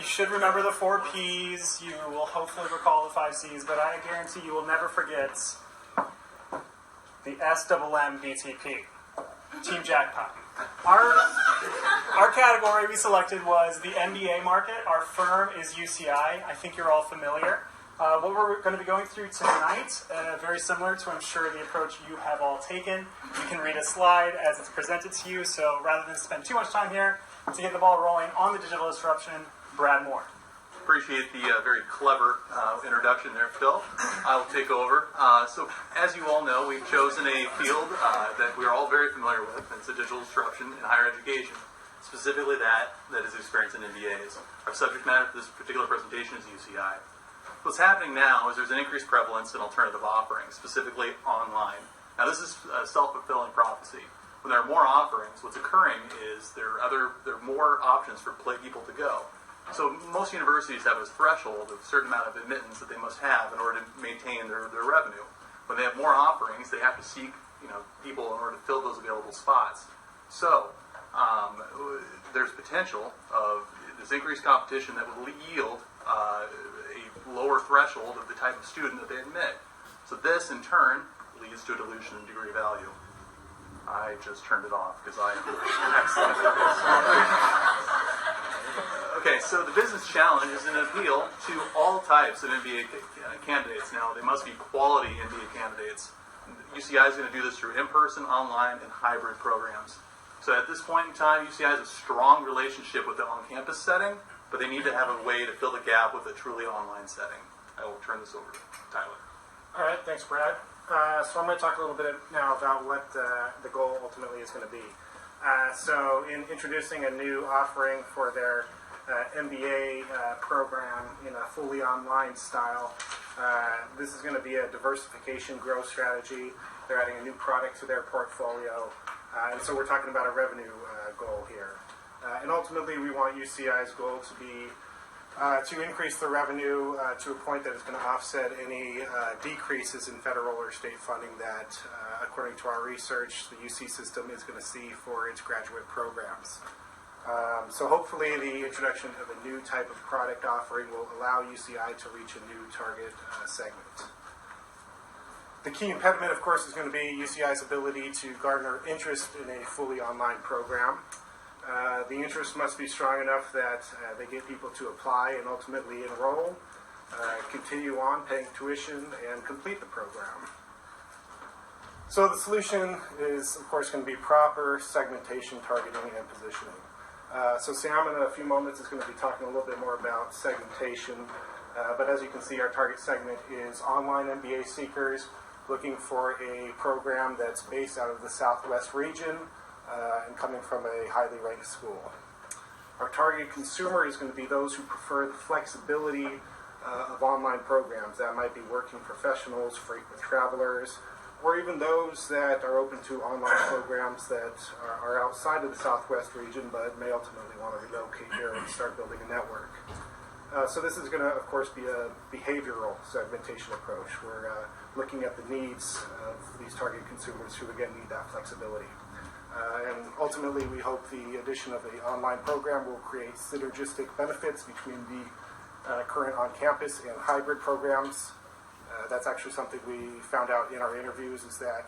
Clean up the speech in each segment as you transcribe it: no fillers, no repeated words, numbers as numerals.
You should remember the 4 Ps. You will hopefully recall the 5 Cs, but I guarantee you will never forget the SMMBTP. Team Jackpot. Our category we selected was the MBA market. Our firm is UCI. I think you're all familiar. What we're going to be going through tonight, very similar to, I'm sure, the approach you have all taken. You can read a slide as it's presented to you, so rather than spend too much time here, to get the ball rolling on the digital disruption, Brad Moore. Appreciate the very clever introduction there, Phil. I'll take over. So as you all know, we've chosen a field that we're all very familiar with, and it's a digital disruption in higher education, specifically that is experienced in MBAs. Our subject matter for this particular presentation is UCI. What's happening now is there's an increased prevalence in alternative offerings, specifically online. Now this is a self-fulfilling prophecy. When there are more offerings, what's occurring is there are more options for people to go. So most universities have a threshold of a certain amount of admittance that they must have in order to maintain their revenue. When they have more offerings, they have to seek people in order to fill those available spots. So there's potential of this increased competition that will yield a lower threshold of the type of student that they admit. So this, in turn, leads to a dilution in degree value. I just turned it off because I am excellent at this. Okay, so the business challenge is an appeal to all types of MBA candidates. Now, they must be quality MBA candidates. UCI is going to do this through in-person, online, and hybrid programs. So at this point in time, UCI has a strong relationship with the on-campus setting, but they need to have a way to fill the gap with a truly online setting. I will turn this over to Tyler. All right, thanks, Brad. So I'm going to talk a little bit now about what the goal ultimately is going to be. So in introducing a new offering for their MBA program in a fully online style, this is going to be a diversification growth strategy. They're adding a new product to their portfolio. And so we're talking about a revenue goal here. And ultimately, we want UCI's goal to be to increase the revenue to a point that is going to offset any decreases in federal or state funding that, according to our research, the UC system is going to see for its graduate programs. So hopefully the introduction of a new type of product offering will allow UCI to reach a new target segment. The key impediment, of course, is going to be UCI's ability to garner interest in a fully online program. The interest must be strong enough that they get people to apply and ultimately enroll, continue on paying tuition, and complete the program. So the solution is, of course, going to be proper segmentation, targeting, and positioning. So Sam, in a few moments, is going to be talking a little bit more about segmentation. But as you can see, our target segment is online MBA seekers looking for a program that's based out of the Southwest region and coming from a highly ranked school. Our target consumer is going to be those who prefer the flexibility of online programs. That might be working professionals, frequent travelers, or even those that are open to online programs that are outside of the Southwest region but may ultimately want to relocate here and start building a network. So this is going to, of course, be a behavioral segmentation approach. We're looking at the needs of these target consumers who, again, need that flexibility. And ultimately, we hope the addition of an online program will create synergistic benefits between the current on-campus and hybrid programs. That's actually something we found out in our interviews, is that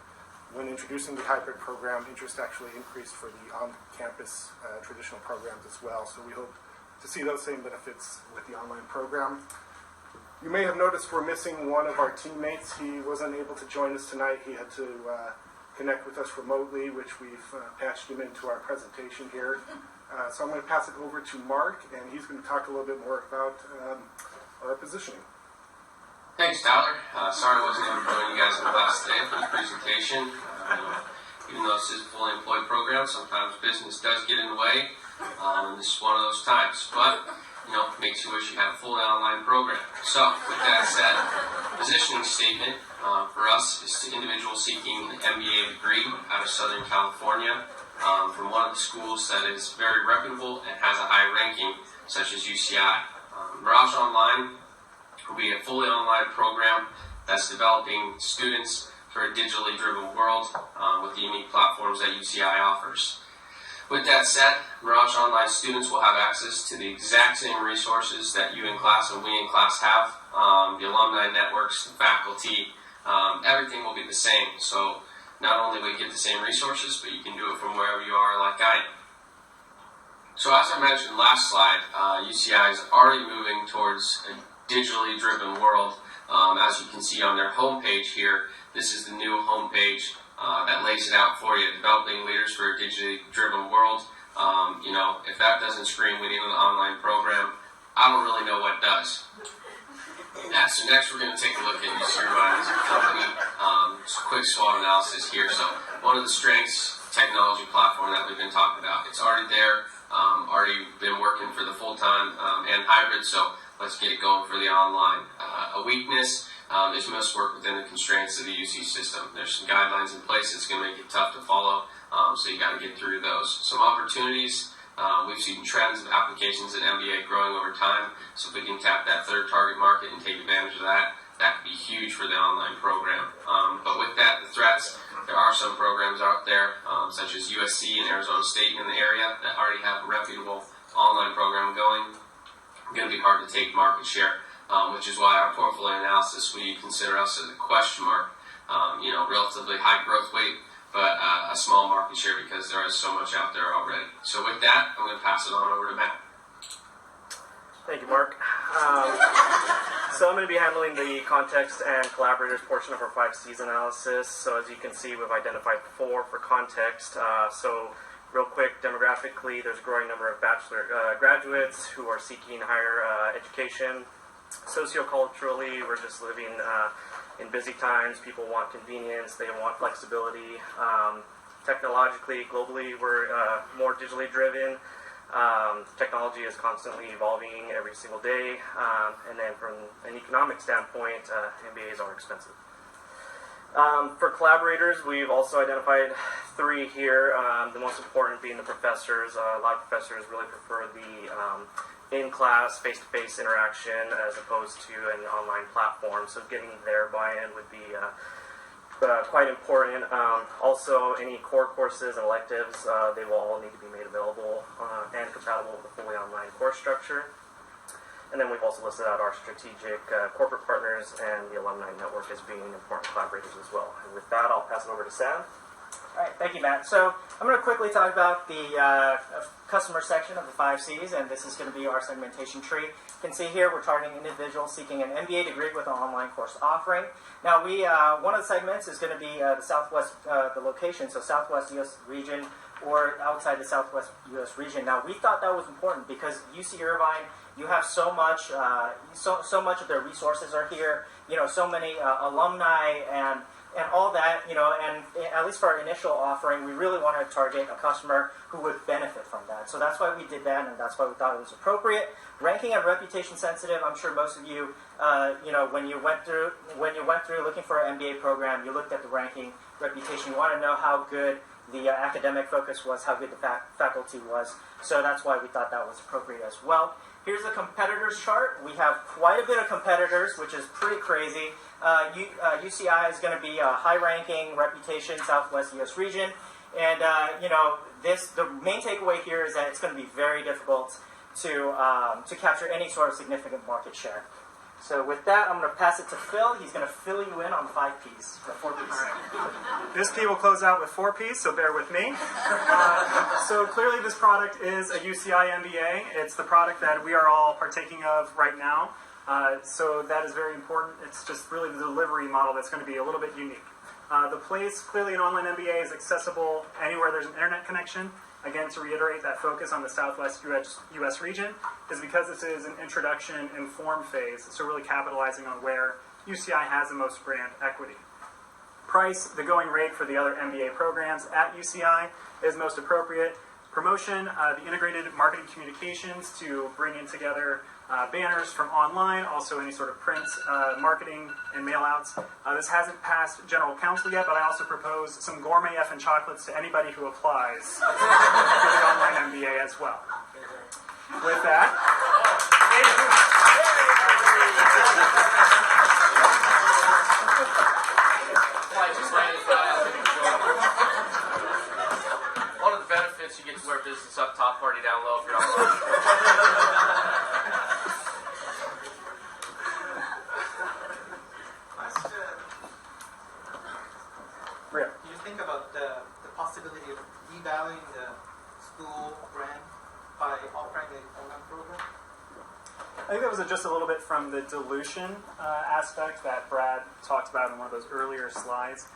when introducing the hybrid program, interest actually increased for the on-campus traditional programs as well. So we hope to see those same benefits with the online program. You may have noticed we're missing one of our teammates. He wasn't able to join us tonight. He had to connect with us remotely, which we've patched him into our presentation here. So I'm going to pass it over to Mark, and he's going to talk a little bit more about our positioning. Thanks, Tyler. Sorry I wasn't able to join you guys in the last day for the presentation. Even though this is a fully employed program, sometimes business does get in the way. And this is one of those times. But, makes you wish you had a fully online program. So, with that said, positioning statement for us is to individuals seeking an MBA degree out of Southern California from one of the schools that is very reputable and has a high ranking, such as UCI. Mirage Online will be a fully online program that's developing students for a digitally driven world with the unique platforms that UCI offers. With that said, Mirage Online students will have access to the exact same resources that you in class and we in class have. The alumni networks, the faculty, everything will be the same. So not only will you get the same resources, but you can do it from wherever you are like I am. So as I mentioned last slide, UCI is already moving towards a digitally driven world. As you can see on their homepage here, this is the new homepage that lays it out for you, developing leaders for a digitally driven world. If that doesn't scream we need an online program, I don't really know what does. Yeah, so next we're going to take a look at UCI as a company. Just a quick SWOT analysis here. So one of the strengths, technology platform that we've been talking about, it's already there, already been working for the full-time and hybrid, so let's get it going for the online. A weakness is must work within the constraints of the UC system. There's some guidelines in place that's going to make it tough to follow, so you got to get through those. Some opportunities. We've seen trends of applications in MBA growing over time, so if we can tap that third target market and take advantage of that, that could be huge for the online program. But with that, the threats, there are some programs out there, such as USC and Arizona State in the area that already have a reputable online program going. It's going to be hard to take market share, which is why our portfolio analysis, we consider us as a question mark, relatively high growth weight, but a small market share because there is so much out there already. So with that, I'm going to pass it on over to Matt. Thank you, Mark. So I'm going to be handling the context and collaborators portion of our 5 C's analysis. So as you can see, we've identified 4 for context. So real quick, demographically, there's a growing number of bachelor graduates who are seeking higher education. Socioculturally, we're just living in busy times. People want convenience, they want flexibility. Technologically, globally, we're more digitally driven. Technology is constantly evolving every single day. And then from an economic standpoint, MBAs are expensive. For collaborators, we've also identified 3 here. The most important being the professors. A lot of professors really prefer the in-class, face-to-face interaction as opposed to an online platform. So getting their buy-in would be quite important. Also, any core courses and electives, they will all need to be made available and compatible with a fully online course structure. And then we've also listed out our strategic corporate partners and the alumni network as being important collaborators as well. And with that, I'll pass it over to Sam. All right, thank you, Matt. So I'm going to quickly talk about the customer section of the 5 C's, and this is going to be our segmentation tree. You can see here we're targeting individuals seeking an MBA degree with an online course offering. Now, one of the segments is going to be the Southwest, the location, so Southwest U.S. region or outside the Southwest U.S. region. Now, we thought that was important because UC Irvine, you have so much, so much of their resources are here. So many alumni and all that, and at least for our initial offering, we really wanted to target a customer who would benefit from that. So that's why we did that, and that's why we thought it was appropriate. Ranking and reputation sensitive. I'm sure most of you, when you went through looking for an MBA program, you looked at the ranking, reputation. You want to know how good the academic focus was, how good the faculty was. So that's why we thought that was appropriate as well. Here's the competitors chart. We have quite a bit of competitors, which is pretty crazy. UCI is going to be a high-ranking reputation Southwest U.S. region, and the main takeaway here is that it's going to be very difficult to capture any sort of significant market share. So with that, I'm going to pass it to Phil. He's going to fill you in on 5 P's, or 4 P's. This P will close out with 4 P's, so bear with me. So clearly this product is a UCI MBA. It's the product that we are all partaking of right now. So that is very important. It's just really the delivery model that's going to be a little bit unique. The place, clearly an online MBA, is accessible anywhere there's an internet connection. Again, to reiterate, that focus on the Southwest U.S. region is because this is an introduction and form phase, so really capitalizing on where UCI has the most brand equity. Price, the going rate for the other MBA programs at UCI is most appropriate. Promotion, the integrated marketing communications to bring in together banners from online, also any sort of print marketing and mail-outs. This hasn't passed general counsel yet, but I also propose some gourmet effing chocolates to anybody who applies for the online MBA as well. With that, One of the benefits, you get to wear the LM program? I think that was just a little bit from the dilution aspect that Brad talked about in one of those earlier slides.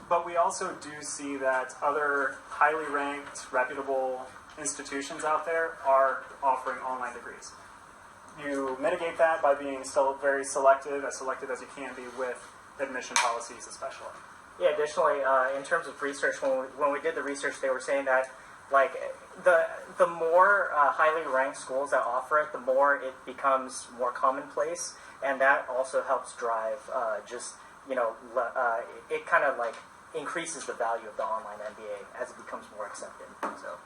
But we also do see that other highly ranked, reputable institutions out there are offering online degrees. You mitigate that by being still very selective as you can be with admission policies especially. Yeah, additionally, in terms of research, when we did the research, they were saying that like the more highly ranked schools that offer it, the more it becomes more commonplace, and that also helps drive it kind of like increases the value of the online MBA as it becomes more accepted. So.